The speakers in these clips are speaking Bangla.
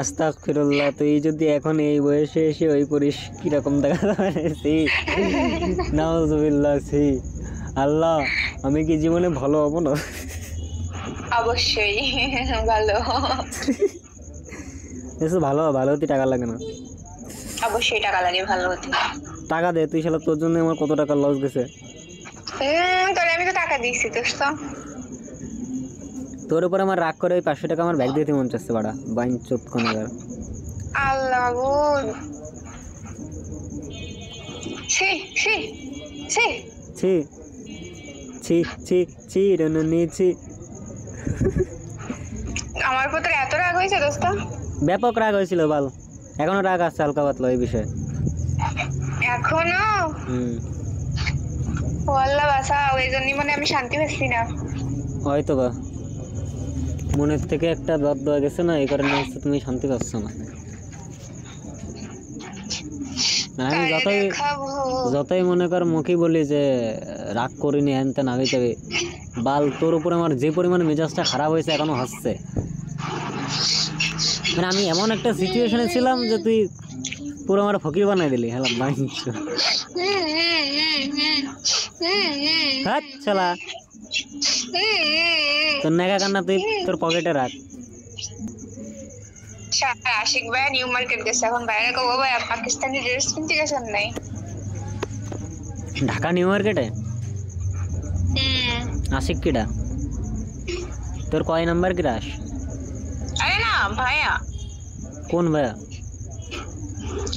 আস্তাগফিরুল্লাহ, তুই যদি এখন এই বয়সে এসে ওই করিস কিরকম দেখা যাবে? নাউজুবিল্লাহ। আল্লাহ, আমি কি জীবনে ভালো হবো না? অবশ্যই ভালো। ভালো ভালো হতে টাকা লাগে না? অবশ্যই টাকা লাগে ভালো হতে। টাকা দে তুই, শালা তোর জন্য আমার কত টাকা লস গেছে। তোরে আমি তো টাকা দিয়েছি দোস্ত। তোর উপর আমার রাগ করে ওই 500 টাকা আমার ব্যাগ দিতে মন চাচ্ছে বাড়া, বাইন চোদ কোনাগার। আল্লাহ গো, ছি ছি ছি ছি ছি ছি ছি রননি ছি। আমার উপর তোর এত রাগ হয়েছে দোস্ত? ব্যাপক রাগ হয়েছিল বল, এখনো রাগ আছে হালকা পাতলা এই বিষয়ে এখনো? ও আল্লাহ বাঁচাও, এই জন্যই মানে আমি শান্তি পাচ্ছি না। হয়তো বা মনের থেকে একটা দর দেওয়া গেছে না, এই কারণে হচ্ছে তুমি শান্তি পাচ্ছ না। আমি যতই মনে কর মুখে বলি যে রাগ করিনি হ্যান ত্যান আমি তবে বাল, তোর উপরে আমার যে পরিমাণে মেজাজটা খারাপ হয়েছে এখনো হচ্ছে। মানে আমি এমন একটা সিচুয়েশনে ছিলাম যে তুই পুরো আমার ফকির বানাই দিলি। হ্যাঁ বাইঞ্চ চলা তোর নেগা কান্না তুই তোর পকেটে রাখ। আশিক ভাই নিউ মার্কেট গেছে, এখন বাইরে কব ভাই পাকিস্তানি ড্রেস কিনতে গেছেন নাই? ঢাকা নিউ মার্কেটে আশিক কিডা? তোর কয় নাম্বার ক্রাশ? আরে না ভাইয়া। কোন ভাইয়া?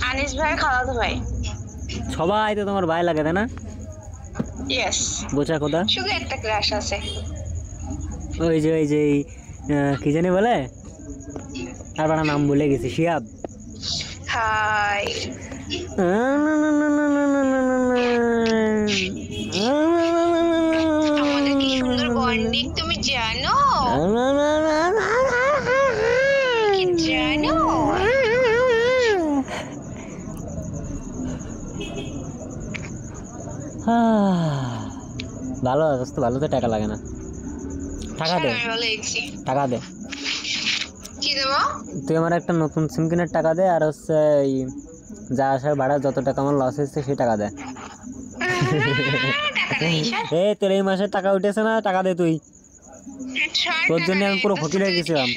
আনিস ভাই খালাতো ভাই। সবাই তো তোমার ভাই লাগে তাই না? ইয়েস। বোঝা কথা, শুধু একটা ক্রাশ আছে, ওই যে কি জানি বলে, আর বাড়া নাম ভুলে গেছি, শিয়াব। হাই আমাদের কি সুন্দর বন্ডিং তুমি জানো? কি জানো? ভালো অবস্থা, ভালো তো টাকা লাগে না। টাকা দে, টাকা দে। কি দেবো? তুই আমার একটা নতুন সিম কেনার টাকা দে, আর হচ্ছে যা আসার ভাড়া যত টাকা আমার লস হয়েছে সেই টাকা দে। এই তোর এই মাসের টাকা উঠেছে না, টাকা দে তুই। তোর জন্য আমি পুরো ফকির হয়ে গেছিলাম।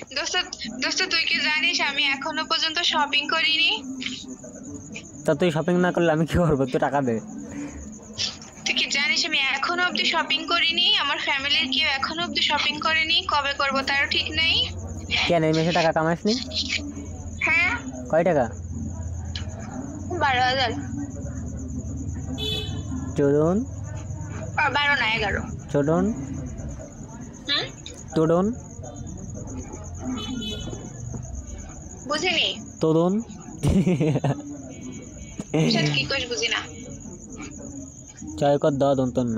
দোস্ত তুই কি জানিস আমি এখনো পর্যন্ত শপিং করিনি? তা তুই শপিং না করলে আমি কি করবো? তুই টাকা দে। তুই কি জানিস আমি এখনো অব্দি শপিং করিনি? আমার ফ্যামিলির কেউ এখনো অব্দি শপিং করেনি, কবে করবো তারও ঠিক নেই। কেন এই মাসে টাকা কামাসনি? হ্যাঁ। কয় টাকা? 12,000। চোদন 12 না 11। চোদন তোদন বুঝিনি। তোদন কি কইস বুঝি না। চায় কর দাও দন্তন্য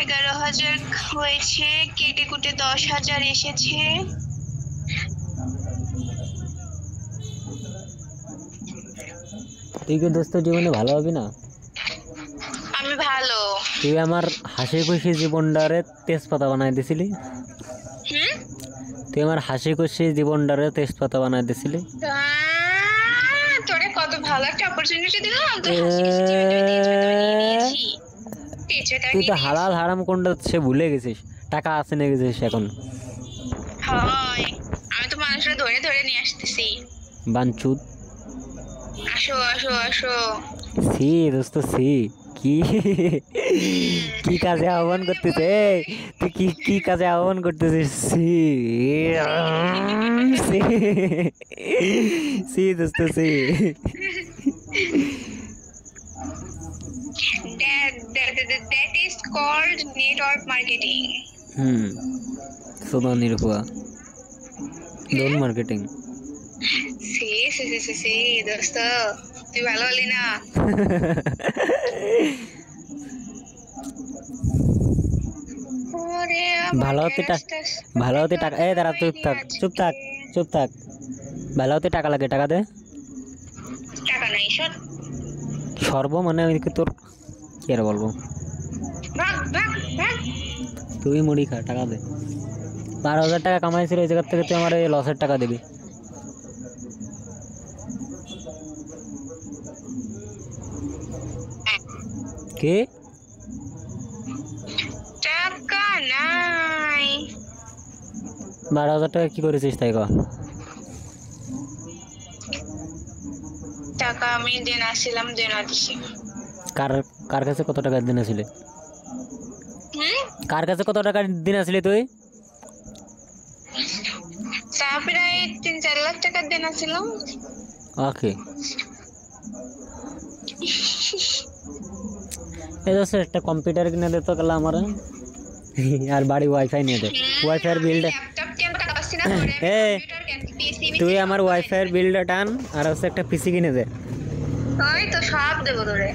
11,000 হয়েছে, কেটে কুটে 10,000 এসেছে। তুই কি দোস্ত জীবনে ভালো হবি না? আমি ভালো। তুই আমার হাসি খুশি জীবনটারে তেজপাতা বানাই দিছিলি। তুই আমার হাসি খুশি জীবনটারে তেজপাতা বানাই দিছিলি। তোরে কত ভালো একটা অপরচুনিটি দিলাম, তুই তো হালাল হারাম কোনটা সে ভুলে গেছিস, টাকা আছে নিয়ে গেছিস এখন। আমি তো মানুষরা ধরে ধরে নিয়ে আসতেছি। বাঞ্চুত আসো আসো আসো। সি দোস্ত সি, কি কি কাজে আহ্বান করতেছে? তুই কি কাজে আহ্বান করতেছিস? সি সি দোস্ত C. That is called network marketing. সুদা নির্ভয়া ডোন মার্কেটিং। সি দোস্ত তুই ভালো হলি না। ভালো হতে টাকা, এই দাঁড়া চুপ থাক। ভালো হতে টাকা লাগে, টাকা দে। টাকা নাই সর্ব মানে আমি কি তোর কি আর বলবো? তুই মুড়ি খা, টাকা দে। 12,000 টাকা কামাইছিল, ওই জায়গার থেকে তুই আমার এই লসের টাকা দিবি। কি টাকা নাই? 12,000 টাকা কি করেছিস তাই কর? টাকা আমি দেনা ছিলাম, দেনা দিছি। কার কার কাছে কত টাকা দিন আসলে? কার কাছে কত টাকা দিন আসলে তুই? তা প্রায় 3-4 লাখ টাকার দেনা ছিলাম। ওকে, এই তো একটা কম্পিউটার কিনে দে তো কাল আমার, আর বাড়ি ওয়াইফাই নিয়ে দে। ওয়াইফাই এর বিলটা ল্যাপটপ কেন টাকা পাচ্ছি না করে, কম্পিউটার কেন, পিসি তুই আমার ওয়াইফাই এর বিলটা টান, আর হচ্ছে একটা পিসি কিনে দে। ওই তো সব দেবো তোরে।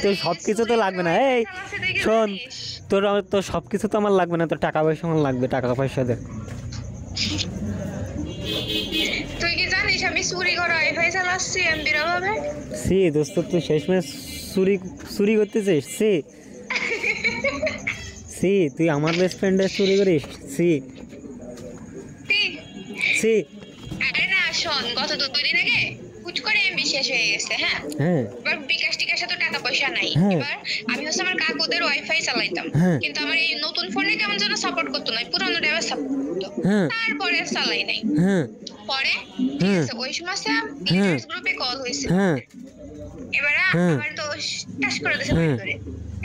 তোর সব কিছু তো লাগবে না। এই শোন, তোর তোর সব কিছু তো আমার লাগবে না, তোর টাকা পয়সা আমার লাগবে, টাকা পয়সা দে। তুই কি জানিস আমি চুরি করে ওয়াইফাই চালাচ্ছি এমবির অভাবে? সি দোস্ত, তুই শেষমেশ চুরি চুরি করতেছিস? সি সি, তুই আমার বেস্ট ফ্রেন্ডের চুরি করিস? সি সি। আরে না শোন, গত 2 দিন আগে হুট করে এমবি শেষ হয়ে গেছে। হ্যাঁ, হ্যাঁ এবার বিকাশ টিকাশে তো টাকা পয়সা নাই। হ্যাঁ। এবার আমি হচ্ছে আমার কাকুদের ওয়াইফাই চালাইতাম, হ্যাঁ। কিন্তু আমার এই নতুন ফোনে কেমন যেন সাপোর্ট করতো না, পুরোনো ডেভাইস সাপোর্ট করতো। হ্যাঁ। তারপরে আর চালাই নাই। হ্যাঁ পরে ঠিক আছে, ওই সময় লিডার্স গ্রুপে কল হয়েছে। হ্যাঁ। এবার হ্যাঁ। আমার তো টাচ করে দিয়েছে হ্যাঁ। করে।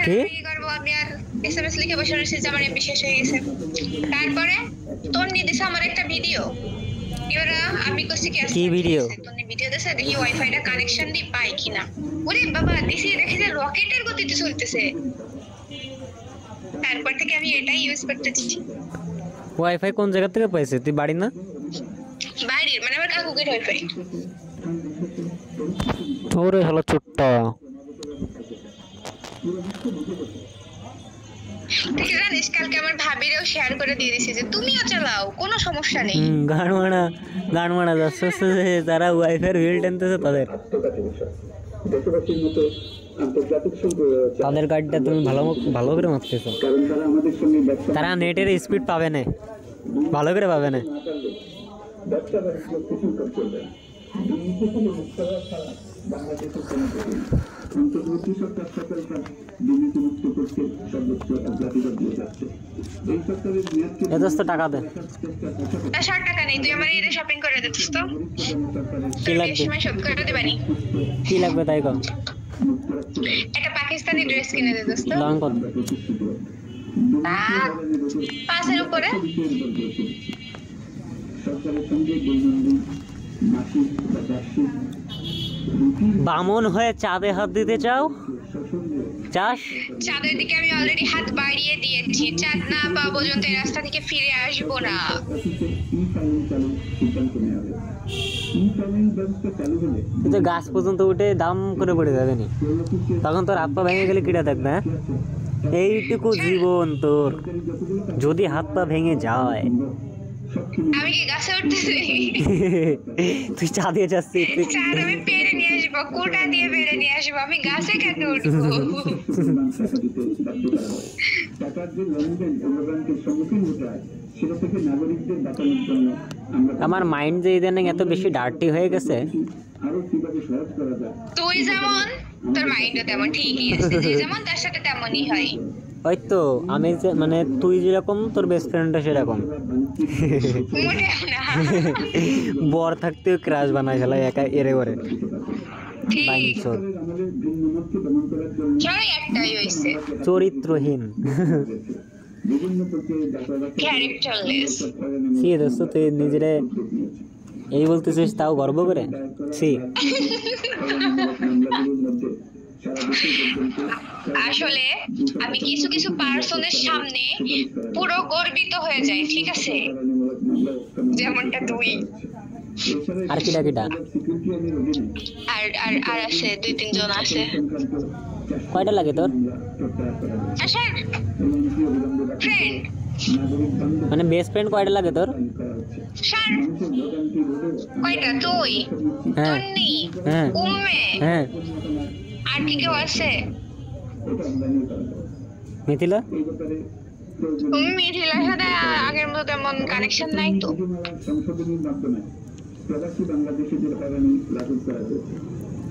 কি? কি করবো, আমি আর এসএমএস লিখে বসে রয়েছি যে আমার এমবি শেষ হয়ে গেছে। তারপরে তোর নিয়ে দিছে আমার একটা ভিডিও। এবার আমি কইছি কি ভিডিও? তোর ভিডিও দিছে, দেখি ওয়াইফাইটা কানেকশন দি পাই কিনা। ওরে বাবা, দিছি, দেখি যে রকেটের গতিতে চলতেছে। তারপর থেকে আমি এটাই ইউজ করতেছি। ওয়াইফাই কোন জায়গা থেকে পাইছিস? তুই বাড়ি না? বাইরের, মানে আমার কাকুকের ওয়াইফাই। ওরে হলো চুট্টা। তুই কি জানিস, কালকে আমার ভাবিরেও শেয়ার করে দিয়ে দিছি যে তুমিও চালাও, কোনো সমস্যা নেই। গান মারা যাচ্ছে, যারা ওয়াইফাই বিল টেনতেছে তাদের তাদের গাড়িটা তুমি ভালো ভালো করে মারতেছো। তারা নেটের স্পিড পাবে না, ভালো করে পাবে না। টাকা দে। 60 টাকা নেই, তুই আমার ঈদে শপিং করে দিস তো। কি লাগবে? সময় শোধ করে দিবানি। কি লাগবে তাই কর। একটা পাকিস্তানি ড্রেস কিনে দে দোস্ত। দাম কত? 5 এর উপরে। বামন হয়ে চাঁদে হাত দিতে চাস? চাঁদের দিকে আমি অলরেডি হাত বাড়িয়ে দিয়েছি। চাঁদ না পাওয়া পর্যন্ত এই রাস্তা থেকে ফিরে আসবো না। কিন্তু গাছ পর্যন্ত উঠে দাম করে পড়ে যাবে নি, তখন তোর হাত পা ভেঙে গেলে কিটা থাকবে? এইটুকু জীবন তোর, যদি হাত পা ভেঙে যায়। আমি কি গাছে উঠতেছি? তুই চাঁদে যাচ্ছিস? চাঁদ আমি পেরে নিয়ে আসবো, কোটা দিয়ে পেরে নিয়ে আসবো, আমি গাছে কেন উঠবো? আমার মাইন্ড যে ইদানিং এত বেশি ডার্টি হয়ে গেছে। তুই যেমন, তোর মাইন্ডও তেমন ঠিকই আছে, যে যেমন তার সাথে তেমনই হয়। ওই তো আমি যে, মানে তুই যেরকম তোর বেস্ট ফ্রেন্ডটা সেরকম। মোটেও না। বর থাকতেও ক্রাশ বানায় ফেলা একা এরে করে। ঠিক, সবাই একটাই হইছে, চরিত্রহীন, ক্যারেক্টারলেস। সি দোস্ত, তুই নিজেরে এই বলতেছিস তাও গর্ব করে? সি আসলে আমি কিছু কিছু পার্সনের সামনে পুরো গর্বিত হয়ে যাই, ঠিক আছে? যেমনটা তুই। আর কিটা কিটা? আর আর আর আছে 2-3 জন আছে। কয়টা লাগে তোর? আচ্ছা, ফ্রেন্ড মানে বেস্ট ফ্রেন্ড কয়টা লাগে তোর? স্যার কয়টা? তুই, হ্যাঁ তন্নি, হ্যাঁ উম্মে, হ্যাঁ। আর কি কেউ আছে? মিথিলা? মিথিলার সাথে বন্ধু তেমন কানেকশন নাই তো।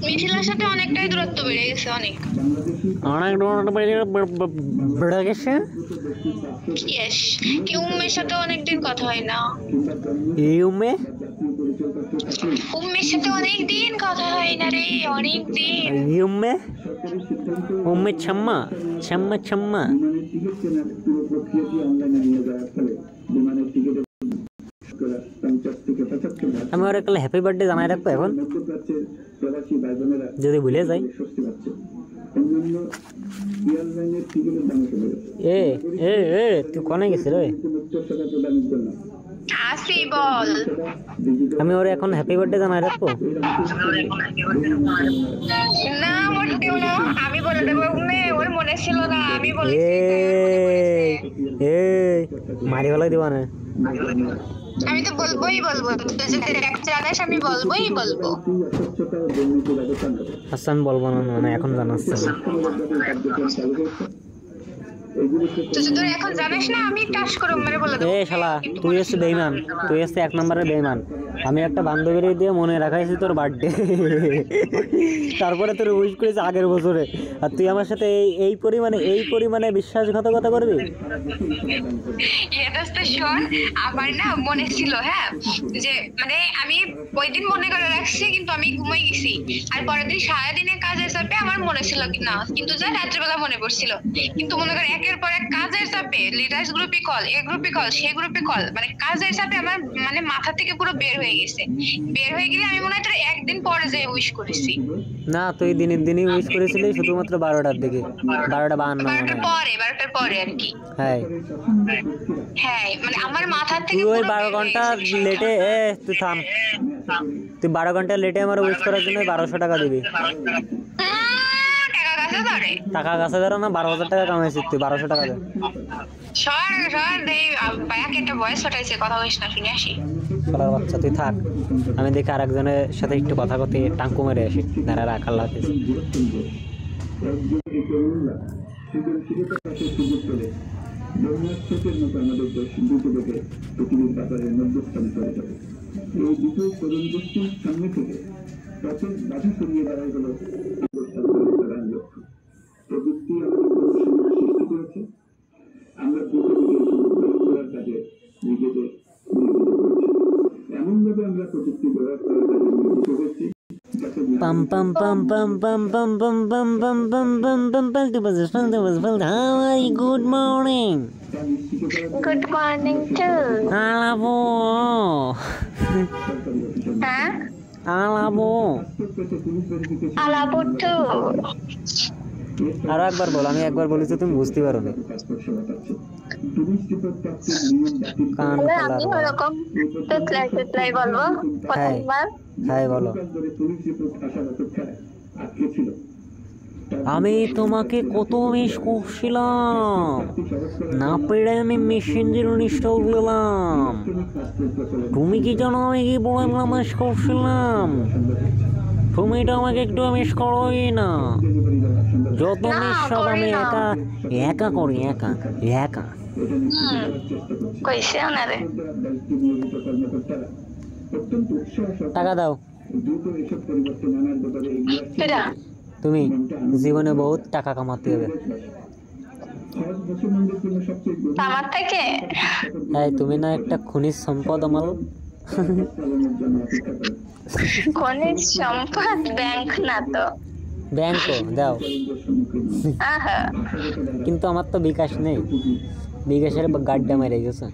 মিশিলার সাথে অনেকটাই দূরত্ব বেড়ে গেছে, অনেক বেড়ে গেছে। ইয়েস, কি উম্মের সাথে অনেকদিন কথা হয় না। উম্মের সাথে অনেকদিন কথা হয় না রে, অনেকদিন। উম্মে ছাম্মা ছাম্মা ছাম্মা। আমি ওর একটা হ্যাপি বার্থডে জানাই রাখবো এখন, যদি ভুলে যাই। এ এ এ তুই কোনে গেছিস রে? আসি বল। আমি ওর এখন হ্যাপি বার্থডে জানাই রাখবো। না মোটেও না, আমি বলে দেবো। ওর মনে ছিল না, আমি বলেছি। এ মারি ফেলাই দিবা না। আমি তো বলবোই বলবো, তুই যদি জানিস আমি বলবোই বলবো। আচ্ছা আমি বলবো না, না এখন জানাচ্ছি। তুই যদি এখন জানিস না, আমি টাচ করে মেরে বলে দেবো। এ শালা তুই এসে বেইমান, তুই এসে এক নম্বরের বেইমান। আমি একটা বান্ধবীর দিয়ে মনে রাখাইছি তোর বার্থডে, তারপরে তোর উইশ করেছি আগের বছরে, আর তুই আমার সাথে এই পরিমাণে বিশ্বাসঘাতকতা করবি? এটা তো শোন, আমার না মনে ছিল, হ্যাঁ, যে মানে আমি ওই দিন মনে করে রাখছি, কিন্তু আমি ঘুমাই গেছি। আর পরের দিন সারাদিনে কাজের চাপে আমার মনে ছিল না, কিন্তু যা রাত্রেবেলা মনে পড়ছিল। কিন্তু মনে করে একের পর এক কাজের চাপে, লিডার্স গ্রুপে কল, এ গ্রুপে কল, সে গ্রুপে কল, মানে কাজের চাপে আমার মানে মাথা থেকে পুরো বের হয়ে গেছে। বের হয়ে গেলে আমি মনে হয় তোর একদিন পরে যে উইশ করেছি। না তুই দিনের দিনই উইশ করেছিলি, শুধুমাত্র 12টার দিকে, 12:52 12টার পরে আর কি। হ্যাঁ হ্যাঁ, মানে আমার মাথা থেকে তুই ওই 12 ঘন্টা লেটে, তুই থাম, তুই 12 ঘন্টা লেটে আমার উইশ করার জন্য 1200 টাকা দিবি। টাকা কাছে ধরো না, 12,000 টাকা কামাইছিস তুই, 1200 টাকা দে। বলার বাচ্চা তুই থাক, আমি দেখি আরেকজনের সাথে একটু কথা কথি টাঙ্কু মেরে আসি। দাঁড়া রাখ, আল্লাহ হাফেজ। Pam pam pam pam pam pam pam pam pam pam pam pam pam. How are you? Good morning. Good morning too. Alabo. হ্যাঁ, Alabo. আলাপো too. আরো একবার বল, আমি একবার বলেছি তুমি বুঝতে পারো না। কান আমি ওরকম তুতলাই বলবো প্রথমবার। হ্যাঁ বলো। আমি তোমাকে কত মিস করছিলাম, না পেরে আমি মেসেঞ্জার ইনস্টল করলাম। তুমি কি জানো আমি কি বড় মিস করছিলাম? তুমি তো আমাকে একটু মিস করোই না। যত মিস সব আমি একা করি, একা। কইছে ওনারে টাকা দাও। কেডা? তুমি জীবনে বহুত টাকা কামাতে হবে। আমার থেকে? এই তুমি না একটা খনিজ সম্পদ আমার। খনিজ সম্পদ? ব্যাংক না তো। ব্যাংক দাও, আহা, কিন্তু আমার তো বিকাশ নেই। বিকাশের গাড্ডা মেরে গেছে।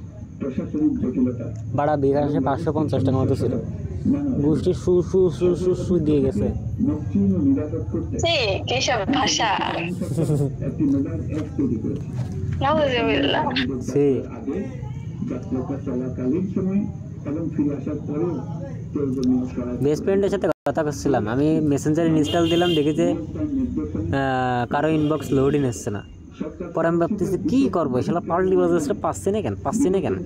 বাড়া বিকাশে 550 টাকা মতো ছিল, গোষ্ঠী সু দিয়ে গেছে। কেসব ভাষা বেস্ট ফ্রেন্ডের সাথে কথা করছিলাম, আমি মেসেঞ্জার ইনস্টল দিলাম, দেখি যে কারো ইনবক্স লোডিং এসছে না। পরে আমি ভাবতেছি কী করবো, সেটা পাল্টি বাজারে পাচ্ছি না কেন।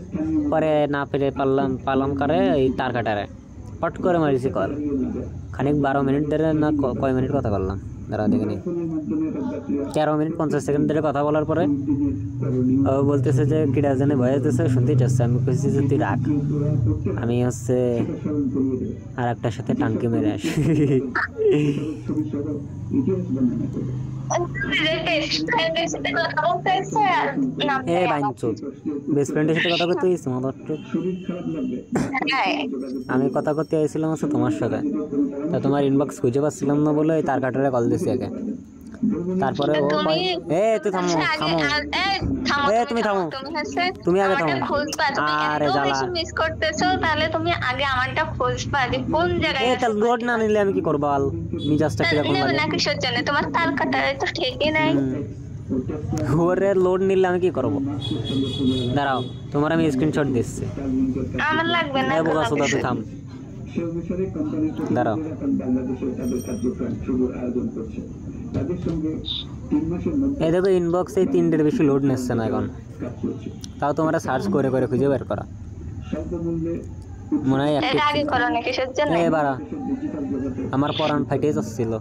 পরে না পেরে পারলাম কারে এই তার কাটারে পট করে মারিছি কল। খানিক 12 মিনিট ধরে না কয় মিনিট কথা বললাম। দাঁড়া দেখে নি 13 মিনিট 50 সেকেন্ড ধরে কথা বলার পরে ও বলতেছে যে কিরা জানে ভয় হতেছে, শুনতেই চাচ্ছে। আমি বলছি যে তুই রাখ, আমি হচ্ছে আর একটার সাথে টাঙ্কি মেরে আসি। এ বাইনচোদ, বেস্ট ফ্রেন্ডের সাথে কথা করতে গেছি মাদারচোদ। আমি কথা করতে আইছিলাম হচ্ছে তোমার সাথে, তা তোমার ইনবক্স খুঁজে পাচ্ছিলাম না বলে তার কাটারে কল দিছি আগে। তারপরে ও তুই থামো থামো, তুমি থামো, তুমি আগে থামো। আরে জ্বালা, মিস করতেছো, তাহলে তুমি আগে আমারটা খুঁজবা যে কোন জায়গায় আছে। তাহলে লোড না নিলে আমি কি করবো? আল মিজাজটা কিরকম লাগে না, কিসের জন্য? তোমার তার কাটারে তো ঠিকই নাই। ওরে লোড নিলে আমি কি করবো? দাঁড়াও, তোমার আমি স্ক্রিনশট দিচ্ছি। আমার লাগবে না, বোকা সুদা, তুই থাম, দাঁড়াও। এই দেখো ইনবক্সে 3টের বেশি লোড নিচ্ছে না এখন, তাও তোমরা সার্চ করে করে খুঁজে বের করা। মনে হয় এবার আমার পরাণ ফাইটে যাচ্ছিল।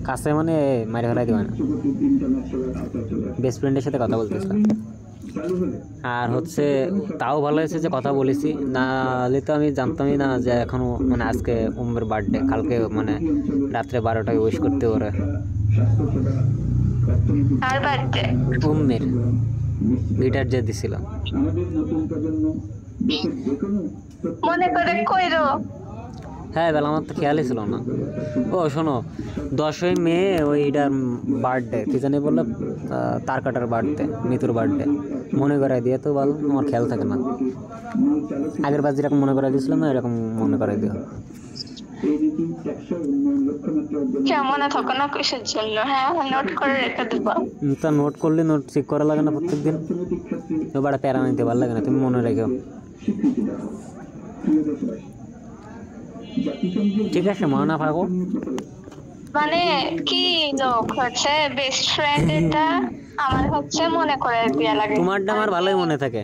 কাছে মানে মারি ফেলাই দিবা না, বেস্ট ফ্রেন্ডের সাথে কথা বলতেছিলাম। আর হচ্ছে তাও ভালো হয়েছে যে কথা বলেছি, না হলে তো আমি জানতামই না যে এখনো মানে আজকে উম্মের বার্থডে, কালকে মানে রাত্রে 12টায় উইশ করতে পারে। উম্মের গিটার যে দিছিল মনে করে কইরো। হ্যাঁ বেলা আমার তো খেয়ালই ছিল না। ও শোনো, 10ই মে ওইটার বার্থডে, কি জানি বললো, তার কাটার বার্থডে, মিতুর বার্থডে। মনে করাই দিয়ে তো ভালো, আমার খেয়াল থাকে না। আগের বার যেরকম মনে করাই দিয়েছিলাম না, এরকম মনে করাই দিও। মনে থাকো না কিসের জন্য? হ্যাঁ, নোট করে রেখে দেবো। তা নোট করলে নোট চেক করা লাগে না প্রত্যেকদিন? এবার প্যারা নিতে ভালো লাগে না, তুমি মনে রেখো। ঠিক আছে, মনে থাকো। মানে কি লোক হচ্ছে বেস্ট ফ্রেন্ড, এটা আমার হচ্ছে মনে করে দেয়া লাগে। তোমারটা আমার ভালোই মনে থাকে।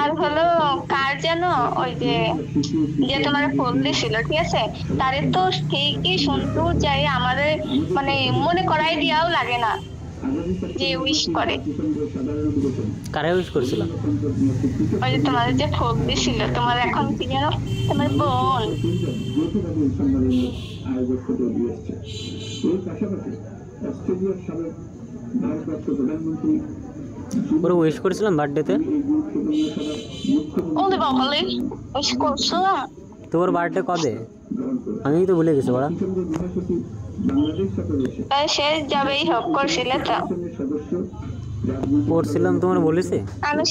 আর হলো কার যেন ওই যে তোমার ফোন দিছিল, ঠিক আছে, তারে তো ঠিকই শুনতে যাই, আমাদের মানে মনে করাই দিয়াও লাগে না যে উইশ করে। কারে উইশ করছিল? ওই যে তোমার যে ফোন দিছিল, তোমার এখন কি যেন তোমার বোন। ওরা উইশ করেছিলাম বার্থডেতে। ওরে বাবালে, উইশ করছো? তোর বার্থডে কবে? আমি তো ভুলে গেছি বড়া। সে যাবেই হোক, করছিলে তো? করছিলাম, তোমার বলেছি। আমি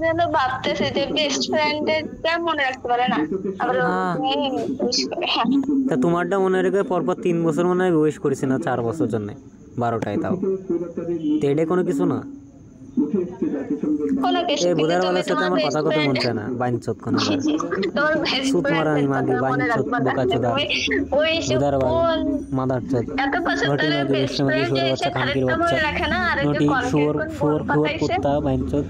যেন ভাবতেছি যে বেস্ট ফ্রেন্ডের মনে রাখতে পারে না, আবার তা তোমারটা মনে রেখে পরপর 3 বছর মনে হয় উইশ করেছি না, 4 বছর জন্য 12টায়। তাও তো এটা কোনো কিছু না। এই বুধার বেলার সাথে আমার কথা কথা মন চায় না। বাইনচোদ কোন তোমার আমি মাগি বাইনচোদ বোকা চোদা বুধার বেলা মাদারচোদ ঘটি মাগি বিশ্বমাগি শুয়োর বাচ্চা খানকির বাচ্চা নটি শুয়োর শুয়োর শুয়োর কুত্তা বাইনচোদ।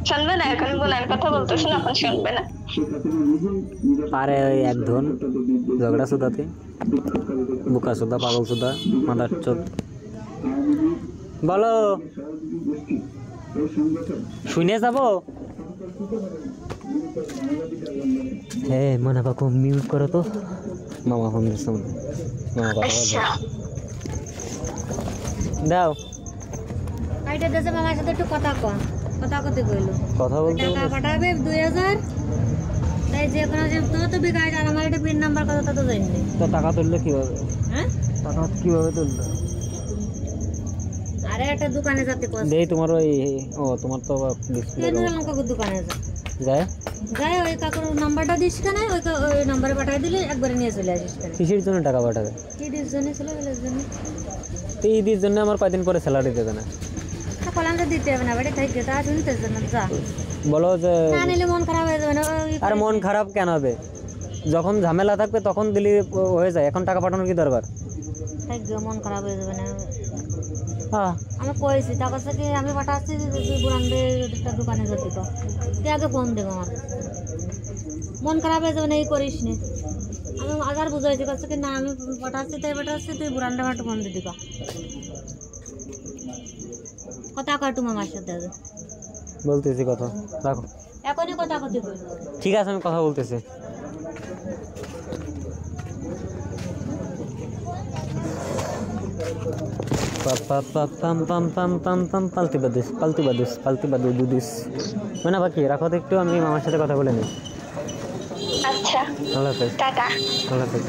শুনবে না এখন বলার কথা বলতেছ না, এখন শুনবে না। আরে ওই এক ধন ঝগড়া চোদাতে বোকা চোদা পাগল চোদা মাদারচোদ। বলো, শুনে যাবো? হ্যাঁ মনে পাকো মিউট করো তো, মামা ফোন দিচ্ছে। মামা কথা দাও। আইটা দেশে মামার সাথে একটু কথা কন, কথা কতে কইলো, কথা বলতে টাকা পাঠাবে 2000। তাই যে কোনো যে তো তো বিকাশ আর আমার এটা পিন নাম্বার কথা তো জানি না। তো টাকা তুললে কিভাবে? হ্যাঁ টাকা কিভাবে তুললে? আরে একটা দোকানে যেতে কইছে। দেই তোমার ওই তোমার তো ডিসপ্লে কেন কাকু দোকানে যায় ওই কাকুর নাম্বারটা দিস কেন? ওই নাম্বারে পাঠিয়ে দিলে একবারে নিয়ে চলে আসিস কেন? কিসের জন্য টাকা পাঠাবে? ঈদের জন্য ছিল, ঈদের জন্য। তো ঈদের জন্য আমার কয়দিন পরে স্যালারি দেবে না? কলামটা দিতে হবে না, বাড়ি থেকে তা শুনতে না। যা বলো যে না নিলে মন খারাপ হয়ে যাবে না। আর মন খারাপ কেন হবে? যখন ঝামেলা থাকবে তখন দিলে হয়ে যায়, এখন টাকা পাঠানোর কি দরকার? মন খারাপ হয়ে যাবে না। হ্যাঁ আমি কইছি তা কাছে কি আমি পাঠাচ্ছি তুই বুড়ানবে একটা দোকানে যেতে, তো তুই আগে ফোন দেবো আমার। মন খারাপ হয়ে যাবে না, এই করিস নে। আমি আগার বুঝাইছি কাছে কি না আমি পটাচ্ছি তাই পটাচ্ছি, তুই বুড়ানটা একটু ফোন দিয়ে দিবা, কথা কয় তুমি আমার সাথে আগে। বলতেছি কথা, রাখো। এখনই কথা কতি কই। ঠিক আছে, আমি কথা বলতেছি। পালতি বাদুস মানে বাকি রাখো তো একটু, আমি মামার সাথে কথা বলে নিই। আচ্ছা, আল্লাহ হাফেজ। টাটা। আল্লাহ হাফেজ।